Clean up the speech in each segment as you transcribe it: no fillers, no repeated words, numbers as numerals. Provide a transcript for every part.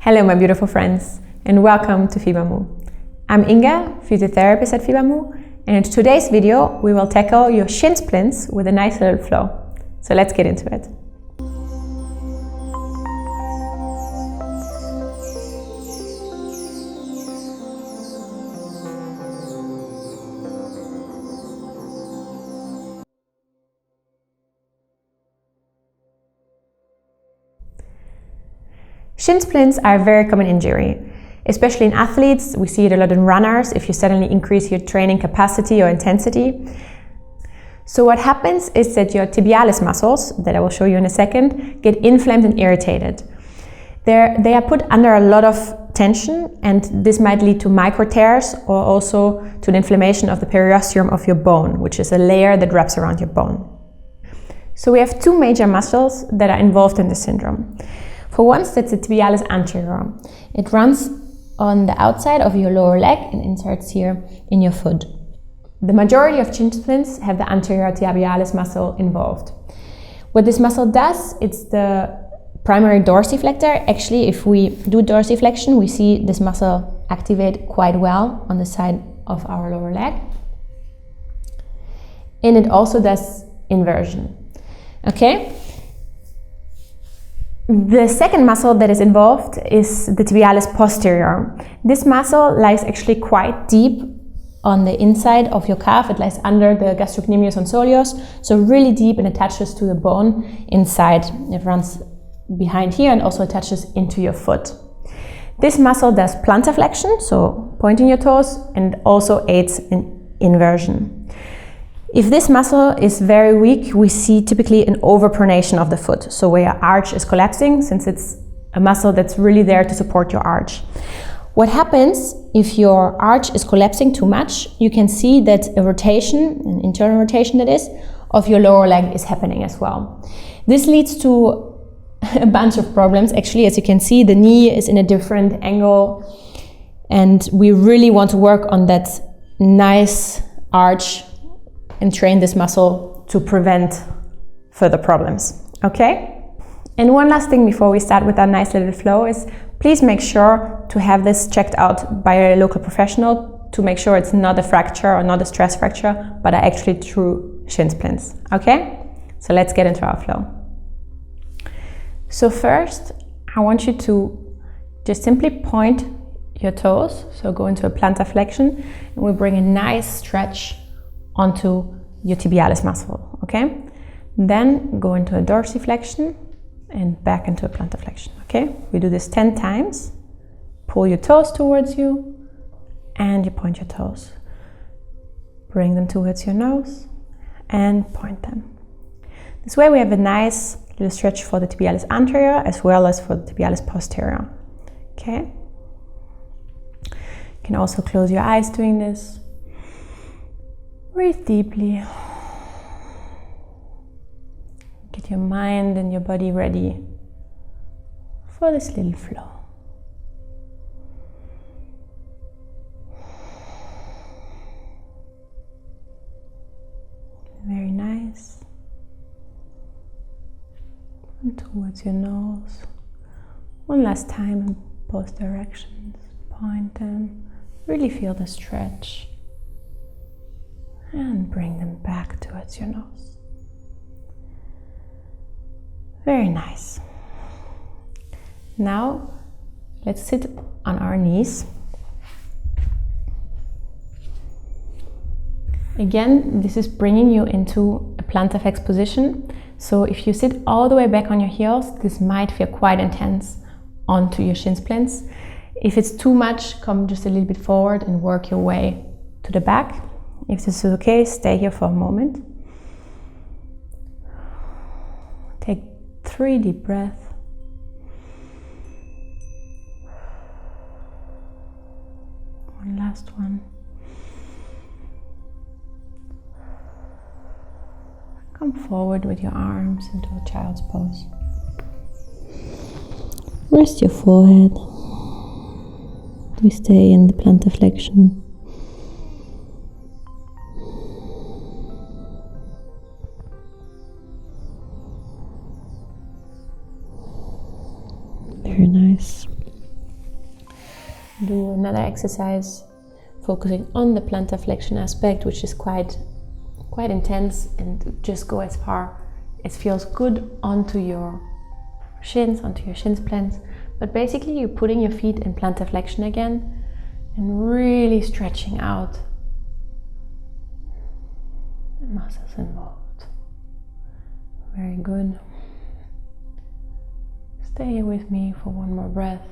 Hello my beautiful friends and welcome to fibamu. I'm Inga, physiotherapist at fibamu, and in today's video we will tackle your shin splints with a nice little flow. So let's get into it. Shin splints are a very common injury, especially in athletes. We see it a lot in runners if you suddenly increase your training capacity or intensity. So what happens is that your tibialis muscles, that I will show you in a second, get inflamed and irritated. They are put under a lot of tension, and this might lead to micro tears or also to the inflammation of the periosteum of your bone, which is a layer that wraps around your bone. So we have two major muscles that are involved in this syndrome. For once, that's the tibialis anterior. It runs on the outside of your lower leg and inserts here in your foot. The majority of shin splints have the anterior tibialis muscle involved. What this muscle does, it's the primary dorsiflector. Actually, if we do dorsiflexion, we see this muscle activate quite well on the side of our lower leg. And it also does inversion. Okay? The second muscle that is involved is the tibialis posterior. This muscle lies actually quite deep on the inside of your calf. It lies under the gastrocnemius and soleus, so really deep, and attaches to the bone inside. It runs behind here and also attaches into your foot. This muscle does plantar flexion, so pointing your toes, and also aids in inversion. If this muscle is very weak, we see typically an overpronation of the foot, so where your arch is collapsing, since it's a muscle that's really there to support your arch. What happens if your arch is collapsing too much? You can see that a rotation, an internal rotation that is, of your lower leg is happening as well. This leads to a bunch of problems. Actually, as you can see, the knee is in a different angle, and we really want to work on that nice arch and train this muscle to prevent further problems, okay? And one last thing before we start with our nice little flow is please make sure to have this checked out by a local professional to make sure it's not a fracture or not a stress fracture, but are actually true shin splints, okay? So let's get into our flow. So first, I want you to just simply point your toes, so go into a plantar flexion, and we bring a nice stretch onto your tibialis muscle, okay? Then go into a dorsiflexion and back into a plantar flexion, okay? We do this 10 times. Pull your toes towards you and you point your toes. Bring them towards your nose and point them. This way we have a nice little stretch for the tibialis anterior as well as for the tibialis posterior, okay? You can also close your eyes doing this. Breathe deeply. Get your mind and your body ready for this little flow. Very nice. And towards your nose. One last time in both directions. Point them. Really feel the stretch. And bring them back towards your nose. Very nice. Now let's sit on our knees. Again, this is bringing you into a plantar flex position. So if you sit all the way back on your heels, this might feel quite intense onto your shin splints. If it's too much, come just a little bit forward and work your way to the back. If this is okay, stay here for a moment. Take 3 deep breaths. One last one. Come forward with your arms into a child's pose. Rest your forehead. We stay in the plantar flexion. Very nice. Do another exercise focusing on the plantar flexion aspect, which is quite intense, and just go as far as feels good onto your shins, onto your shin splits. But basically you're putting your feet in plantar flexion again and really stretching out the muscles involved. Very good. Stay with me for one more breath.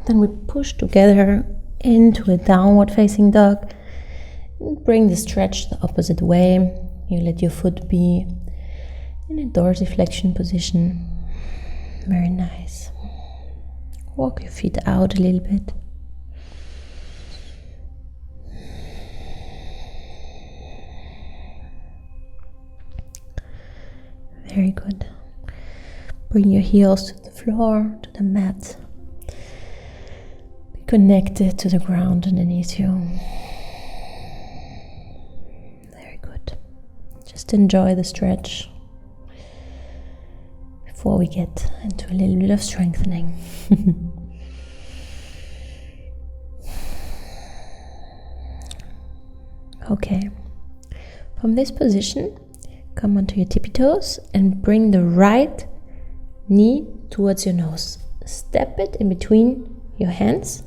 Then we push together into a downward facing dog. Bring the stretch the opposite way. You let your foot be in a dorsiflexion position. Very nice. Walk your feet out a little bit. Very good. Bring your heels to the floor, to the mat. Be connected to the ground underneath you. Very good. Just enjoy the stretch before we get into a little bit of strengthening. Okay. From this position, come onto your tippy toes and bring the right knee towards your nose. Step it in between your hands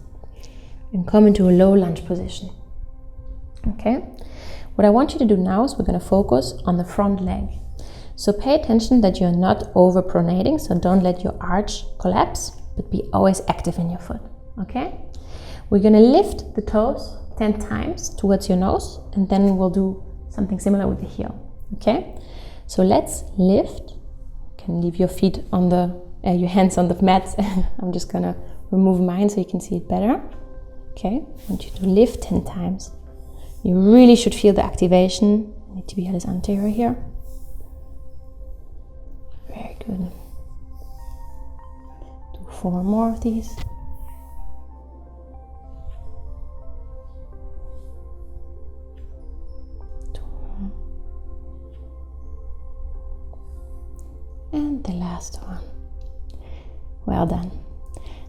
and come into a low lunge position. Okay? What I want you to do now is we're going to focus on the front leg. So pay attention that you're not over pronating, so don't let your arch collapse, but be always active in your foot. Okay? We're going to lift the toes 10 times towards your nose, and then we'll do something similar with the heel. Okay? So let's lift. You can leave your feet on your hands on the mat. I'm just gonna remove mine so you can see it better. Okay, I want you to lift 10 times. You really should feel the activation in the tibialis anterior here. Very good. Do 4 more of these. And the last one. Well done.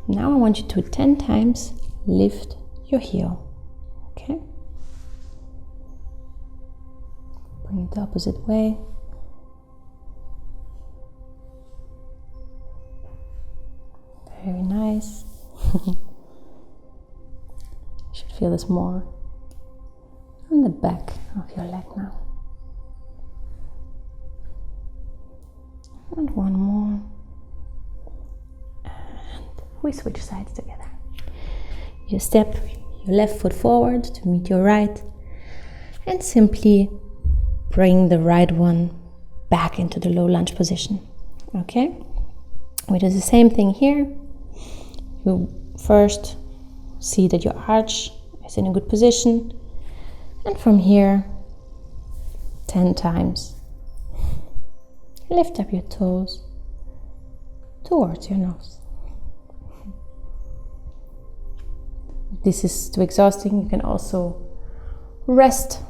Now I want you to 10 times lift your heel. Okay? Bring it the opposite way. Very nice. You should feel this more on the back of your leg now. And one more. And we switch sides together. You step your left foot forward to meet your right and simply bring the right one back into the low lunge position. Okay? We do the same thing here. You first see that your arch is in a good position, and from here 10 times lift up your toes towards your nose. If this is too exhausting, you can also rest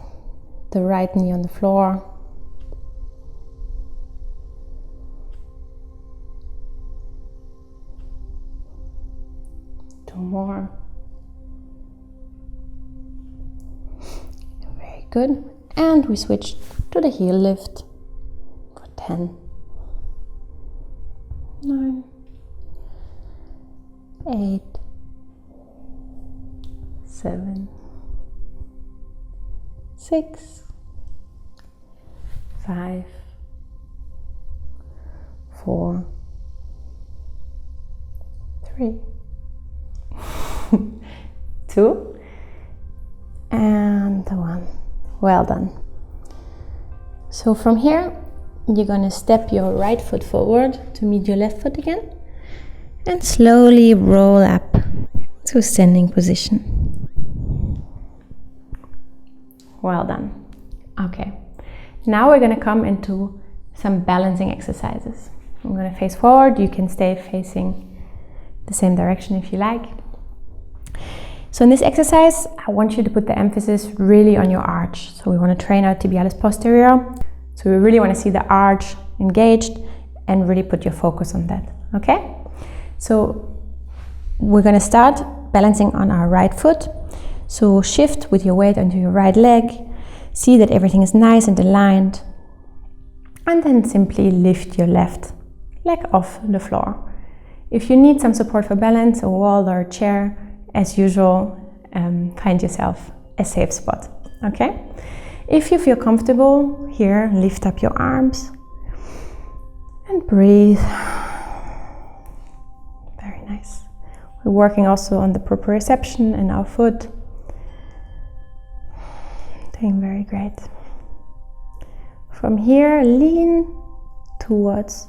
the right knee on the floor. Two more. Very good. And we switch to the heel lift. 10, 9, 8, 7, 6, 5, 4, 3, 2, and 1. Well done. So from here, you're going to step your right foot forward to meet your left foot again and slowly roll up to standing position. Well done. Okay, now we're going to come into some balancing exercises. I'm going to face forward. You can stay facing the same direction if you like. So in this exercise, I want you to put the emphasis really on your arch. So we want to train our tibialis posterior. So we really want to see the arch engaged and really put your focus on that, okay? So we're going to start balancing on our right foot. So shift with your weight onto your right leg. See that everything is nice and aligned. And then simply lift your left leg off the floor. If you need some support for balance, a wall or a chair, as usual, find yourself a safe spot, okay? If you feel comfortable here, lift up your arms and breathe. Very nice. We're working also on the proprioception in our foot. Doing very great. From here, lean towards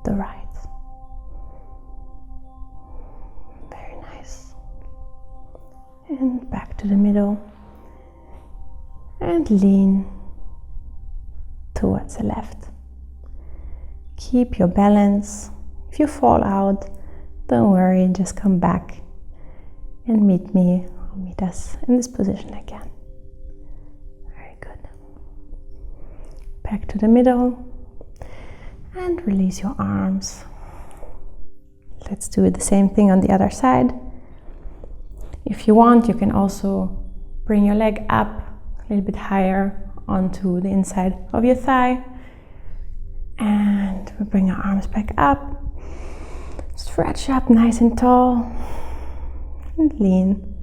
the right. Very nice. And back to the middle. And lean towards the left. Keep your balance. If you fall out, don't worry, just come back and meet me or meet us in this position again. Very good. Back to the middle and release your arms. Let's do the same thing on the other side. If you want, you can also bring your leg up a little bit higher onto the inside of your thigh. And we bring our arms back up. Stretch up nice and tall. And lean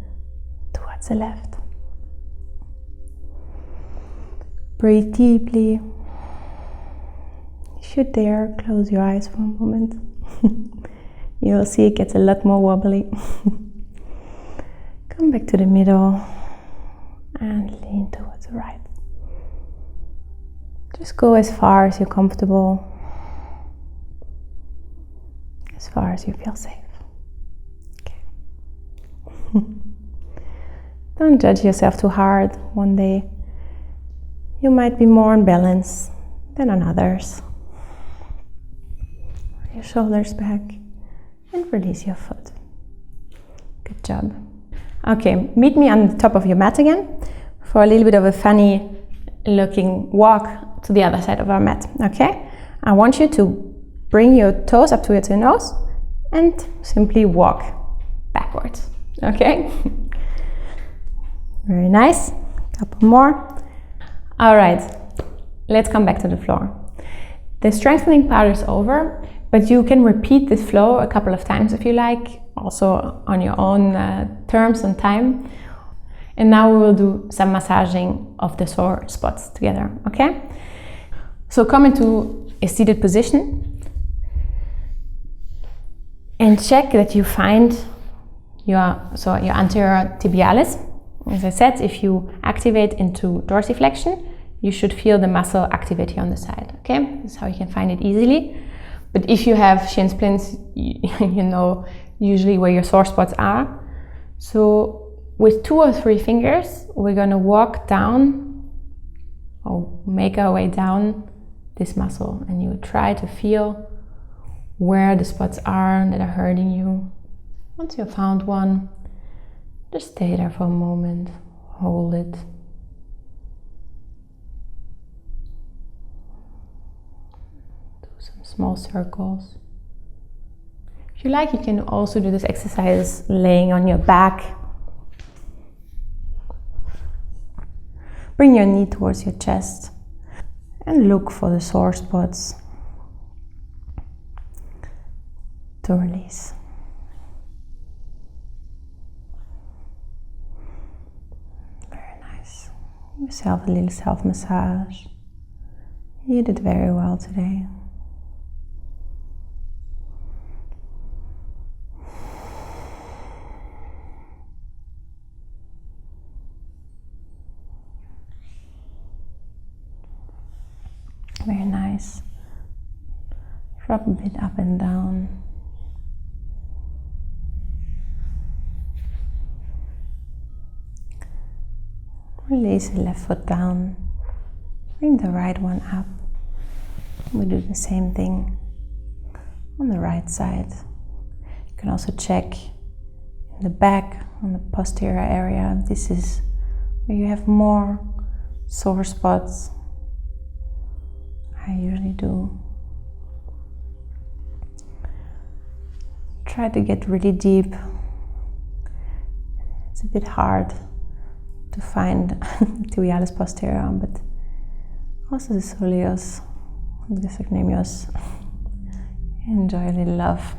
towards the left. Breathe deeply. If you dare, close your eyes for a moment. You'll see it gets a lot more wobbly. Come back to the middle and lean towards the right. Just go as far as you're comfortable, as far as you feel safe. Okay. Don't judge yourself too hard. One day you might be more on balance than on others. Your shoulders back and release your foot. Good job. Okay, meet me on the top of your mat again for a little bit of a funny looking walk to the other side of our mat, okay? I want you to bring your toes up towards your nose and simply walk backwards, okay? Very nice. Couple more. All right, let's come back to the floor. The strengthening part is over, but you can repeat this flow a couple of times if you like, also on your own terms and time. And now we will do some massaging of the sore spots together, okay? So come into a seated position and check that you find your anterior tibialis. As I said, if you activate into dorsiflexion, you should feel the muscle activate here on the side, okay? This is how you can find it easily. But if you have shin splints, you know usually where your sore spots are. So with 2 or 3 fingers, we're gonna walk down or make our way down this muscle, and you try to feel where the spots are that are hurting you. Once you've found one, just stay there for a moment, hold it. Do some small circles. If you like, you can also do this exercise laying on your back. Bring your knee towards your chest and look for the sore spots to release. Very nice. Give yourself a little self-massage. You did very well today. Very nice. Drop a bit up and down. Release the left foot down. Bring the right one up. We do the same thing on the right side. You can also check in the back on the posterior area. This is where you have more sore spots. I usually do. Try to get really deep bit hard to find tibialis posterior, but also the soleus, the gastrocnemius. Enjoy a little love.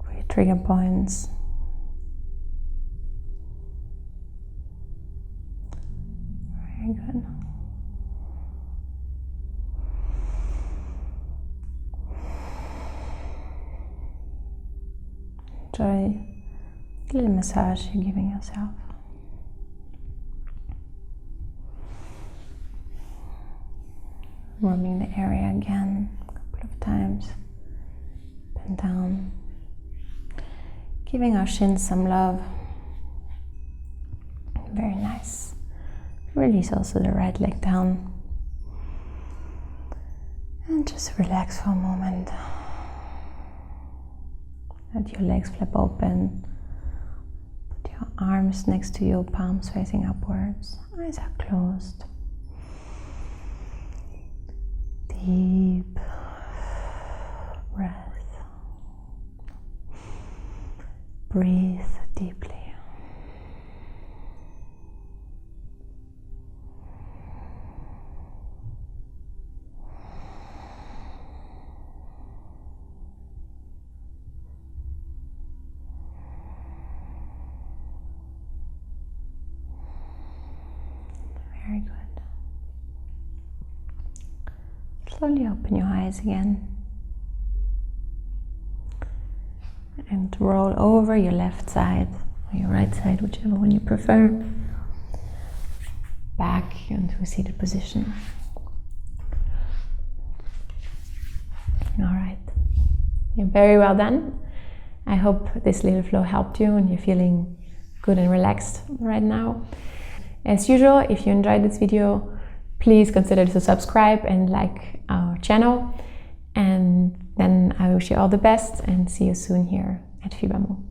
Great trigger points. Very good. Enjoy the little massage you're giving yourself. Rubbing the area again a couple of times, up and down. Giving our shins some love. Very nice. Release also the right leg down. And just relax for a moment. Let your legs flap open. Put your arms next to your palms facing upwards. Eyes are closed. Deep breath. Breathe deeply. Very good. Slowly open your eyes again and roll over your left side or your right side, whichever one you prefer, back into a seated position. All right, you're very well done. I hope this little flow helped you and you're feeling good and relaxed right now. As usual, if you enjoyed this video, please consider to subscribe and like our channel. And then I wish you all the best and see you soon here at fibamu.